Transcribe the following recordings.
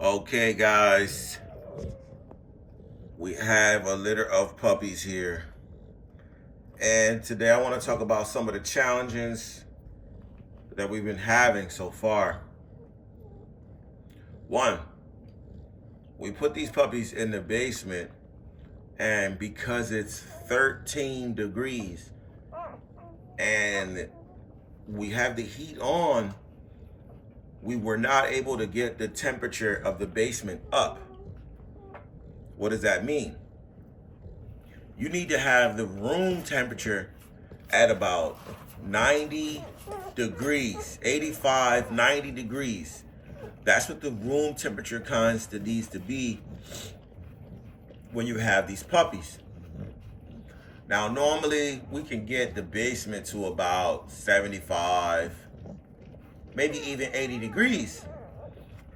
Okay, guys, we have a litter of puppies here. And today I want to talk about some of the challenges that we've been having so far. One, we put these puppies in the basement, and because it's 13 degrees and we have the heat on, we were not able to get the temperature of the basement up. What does that mean? You need to have the room temperature at about 90 degrees, 85, 90 degrees. That's what the room temperature constant needs to be when you have these puppies. Now, normally we can get the basement to about 75, maybe even 80 degrees.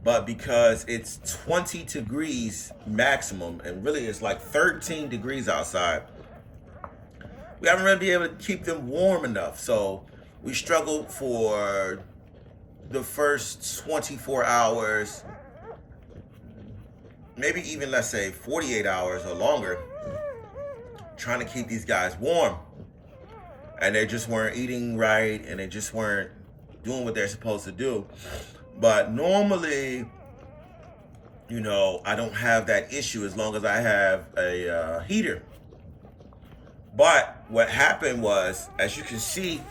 But because it's 20 degrees maximum, and really it's like 13 degrees outside, we haven't really been able to keep them warm enough. So we struggled for the first 24 hours, maybe even, let's say, 48 hours or longer, trying to keep these guys warm. And they just weren't eating right, and they just weren't doing what they're supposed to do. But normally, I don't have that issue as long as I have a heater. But what happened was, as you can see,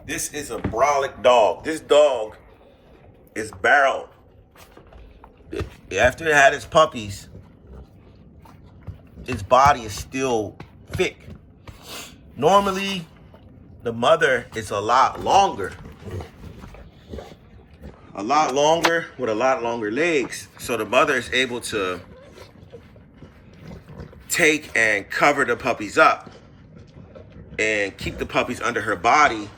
this is a brolic dog. This dog is barreled. After it had its puppies, its body is still thick. Normally, the mother is a lot longer with a lot longer legs. So the mother is able to take and cover the puppies up and keep the puppies under her body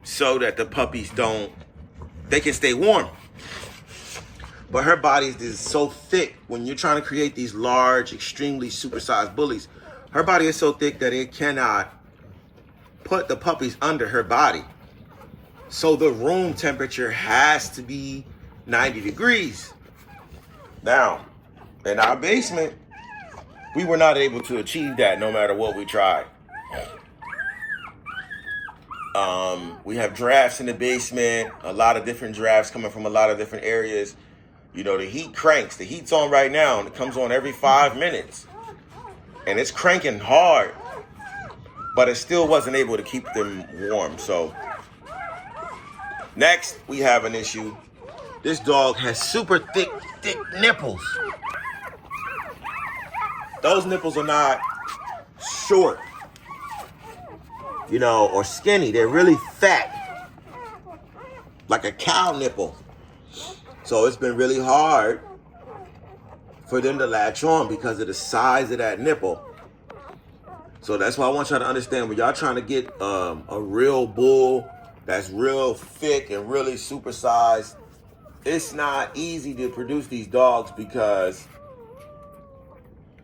so that the puppies they can stay warm. But her body is so thick. When you're trying to create these large, extremely supersized bullies, her body is so thick that it cannot put the puppies under her body. So the room temperature has to be 90 degrees. Now, in our basement, we were not able to achieve that no matter what we tried. We have drafts in the basement, a lot of different drafts coming from a lot of different areas. The heat cranks. The heat's on right now, and it comes on every 5 minutes. And it's cranking hard, but it still wasn't able to keep them warm. So next, we have an issue. This dog has super thick nipples. Those nipples are not short, or skinny. They're really fat, like a cow nipple. So it's been really hard for them to latch on because of the size of that nipple. So that's why I want y'all to understand, when y'all trying to get a real bull that's real thick and really supersized, it's not easy to produce these dogs because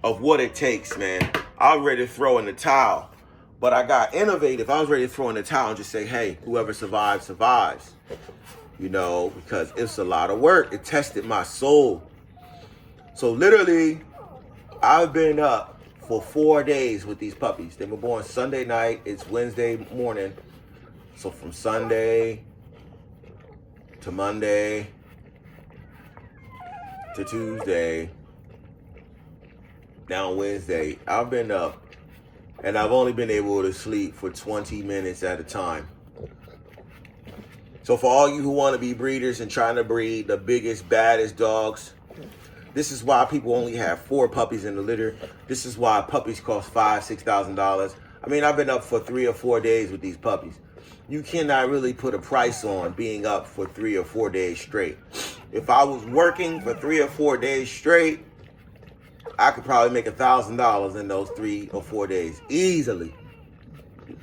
of what it takes, man. I was ready to throw in the towel, but I got innovative. I was ready to throw in the towel and just say, hey, whoever survives, survives. Because it's a lot of work. It tested my soul. So literally, I've been up for 4 days with these puppies. They were born Sunday night. It's Wednesday morning. So from Sunday to Monday to Tuesday, now Wednesday, I've been up, and I've only been able to sleep for 20 minutes at a time. So for all you who want to be breeders and trying to breed the biggest, baddest dogs, this is why people only have 4 puppies in the litter. This is why puppies cost $5,000, $6,000. I mean, I've been up for 3 or 4 days with these puppies. You cannot really put a price on being up for 3 or 4 days straight. If I was working for 3 or 4 days straight, I could probably make $1,000 in those 3 or 4 days easily.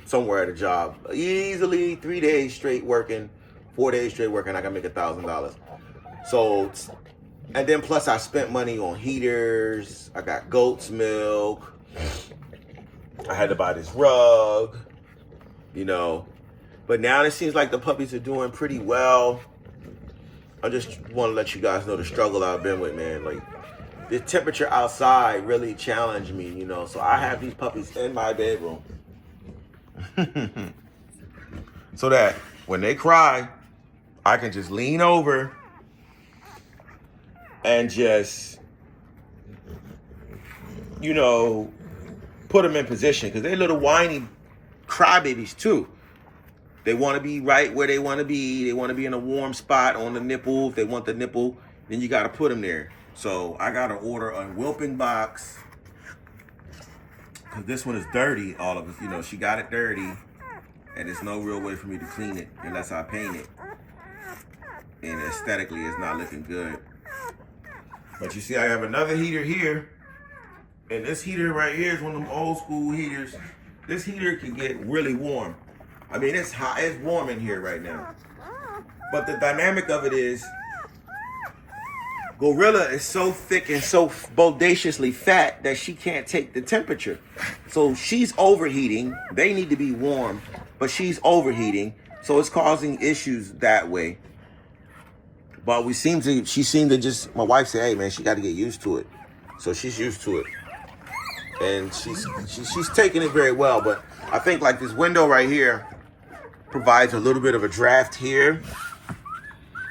Somewhere at a job, easily 3 days straight working, 4 days straight working, I can make $1,000. So, and then plus I spent money on heaters. I got goat's milk. I had to buy this rug, But now it seems like the puppies are doing pretty well. I just want to let you guys know the struggle I've been with, man. Like, the temperature outside really challenged me, you know. So I have these puppies in my bedroom. So that when they cry, I can just lean over and just, you know, put them in position. Because they're little whiny crybabies too. They want to be right where they want to be. They want to be in a warm spot on the nipple. If they want the nipple, then you got to put them there. So I got to order a whelping box. Because this one is dirty, all of it. You know, she got it dirty. And there's no real way for me to clean it unless I paint it. And aesthetically, it's not looking good. But you see, I have another heater here. And this heater right here is one of them old school heaters. This heater can get really warm. I mean, it's hot, it's warm in here right now. But the dynamic of it is, Gorilla is so thick and so bodaciously fat that she can't take the temperature. So she's overheating. They need to be warm, but she's overheating. So it's causing issues that way. But she seemed to just, my wife said, hey man, she got to get used to it. So she's used to it. And she's taking it very well. But I think like this window right here provides a little bit of a draft here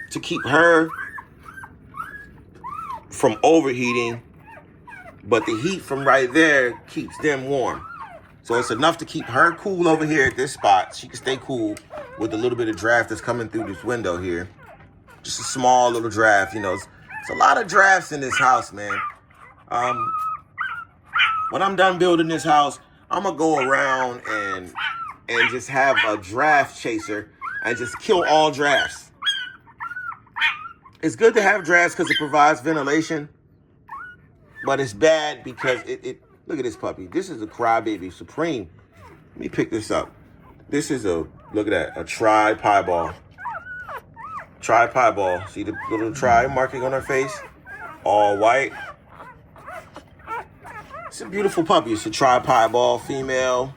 to keep her from overheating, but the heat from right there keeps them warm. So it's enough to keep her cool over here at this spot. She can stay cool with a little bit of draft that's coming through this window here. Just a small little draft, you know. It's a lot of drafts in this house, man. When I'm done building this house, I'm gonna go around and just have a draft chaser and just kill all drafts. It's good to have drafts because it provides ventilation, but it's bad because it look at this puppy. This is a crybaby supreme. Let me pick this up. This is look at that, a tri-pie ball. Tri-pie ball. See the little tri marking on her face? All white. It's a beautiful puppy. It's a tri-pie ball female.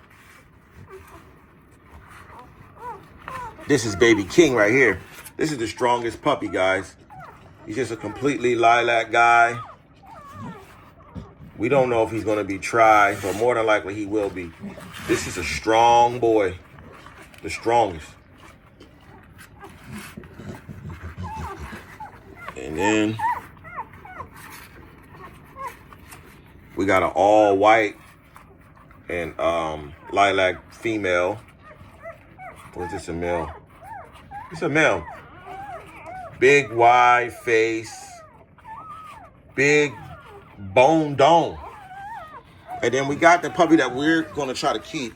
This is baby King right here. This is the strongest puppy, guys. He's just a completely lilac guy. We don't know if he's going to be tri, but more than likely he will be. This is a strong boy. The strongest. And then we got an all white and lilac female. Or is this a male? It's a male. Big wide face. Big bone dome. And then we got the puppy that we're going to try to keep,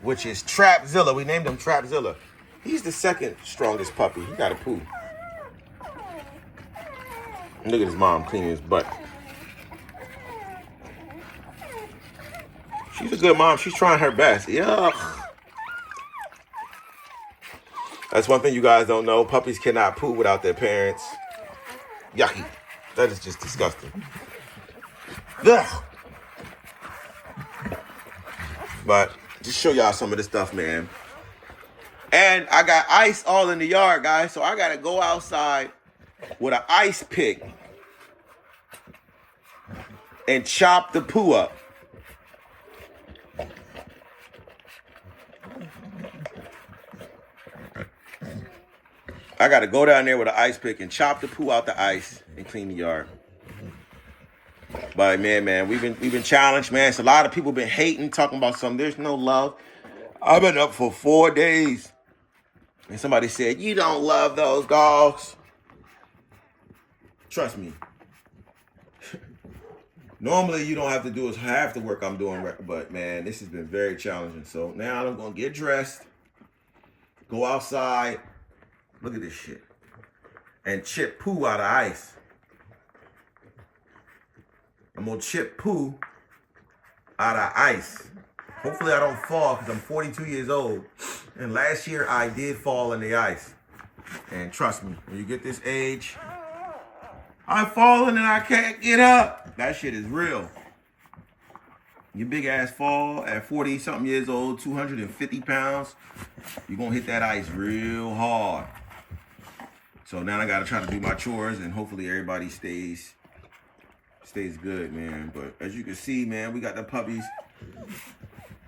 which is Trapzilla. We named him Trapzilla. He's the second strongest puppy. He got a poo. Look at his mom cleaning his butt. She's a good mom. She's trying her best. Yuck. That's one thing you guys don't know. Puppies cannot poo without their parents. Yucky. That is just disgusting. Ugh. But just show y'all some of this stuff, man. And I got ice all in the yard, guys. So I got to go outside with an ice pick and chop the poo up. I got to go down there with an ice pick and chop the poo out the ice and clean the yard. But man, we've been challenged, man. It's a lot of people been hating, talking about something. There's no love. I've been up for 4 days. And somebody said, you don't love those dogs. Trust me. Normally, you don't have to do half the work I'm doing, but man, this has been very challenging. So now I'm going to get dressed, go outside. Look at this shit. And chip poo out of ice. I'm going to chip poo out of ice. Hopefully I don't fall because I'm 42 years old. And last year I did fall in the ice. And trust me, when you get this age, I've fallen and I can't get up. That shit is real. Your big ass fall at 40 something years old, 250 pounds, you're going to hit that ice real hard. So now I gotta try to do my chores, and hopefully everybody stays good, man. But as you can see, man, we got the puppies.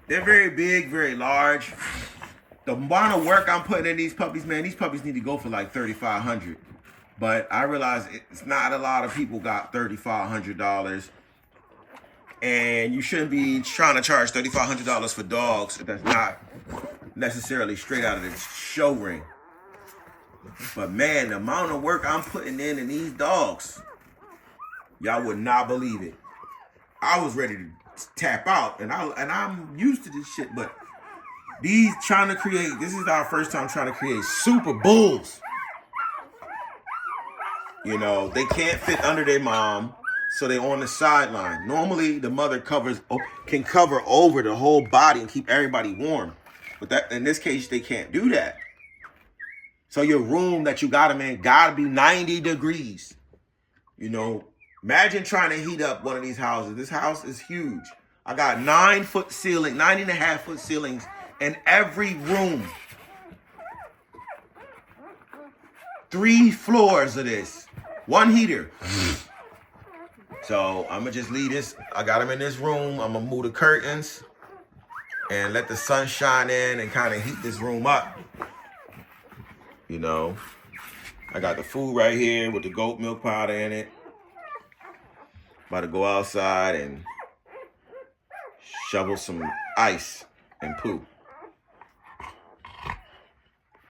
They're very big, very large. The amount of work I'm putting in these puppies, man, these puppies need to go for like $3,500. But I realize it's not a lot of people got $3,500. And you shouldn't be trying to charge $3,500 for dogs that's not necessarily straight out of the show ring. But man, the amount of work I'm putting in these dogs, y'all would not believe it. I was ready to tap out, and I'm used to this shit, but this is our first time trying to create super bulls. You know, they can't fit under their mom, so they're on the sideline. Normally, the mother can cover over the whole body and keep everybody warm. But that in this case, they can't do that. So your room that you got them in gotta be 90 degrees. You know, imagine trying to heat up one of these houses. This house is huge. I got 9-foot ceiling, 9.5-foot ceilings in every room. 3 floors of this. 1 heater. So I'm gonna just leave this. I got them in this room. I'm gonna move the curtains and let the sun shine in and kind of heat this room up. You know, I got the food right here with the goat milk powder in it. About to go outside and shovel some ice and poop.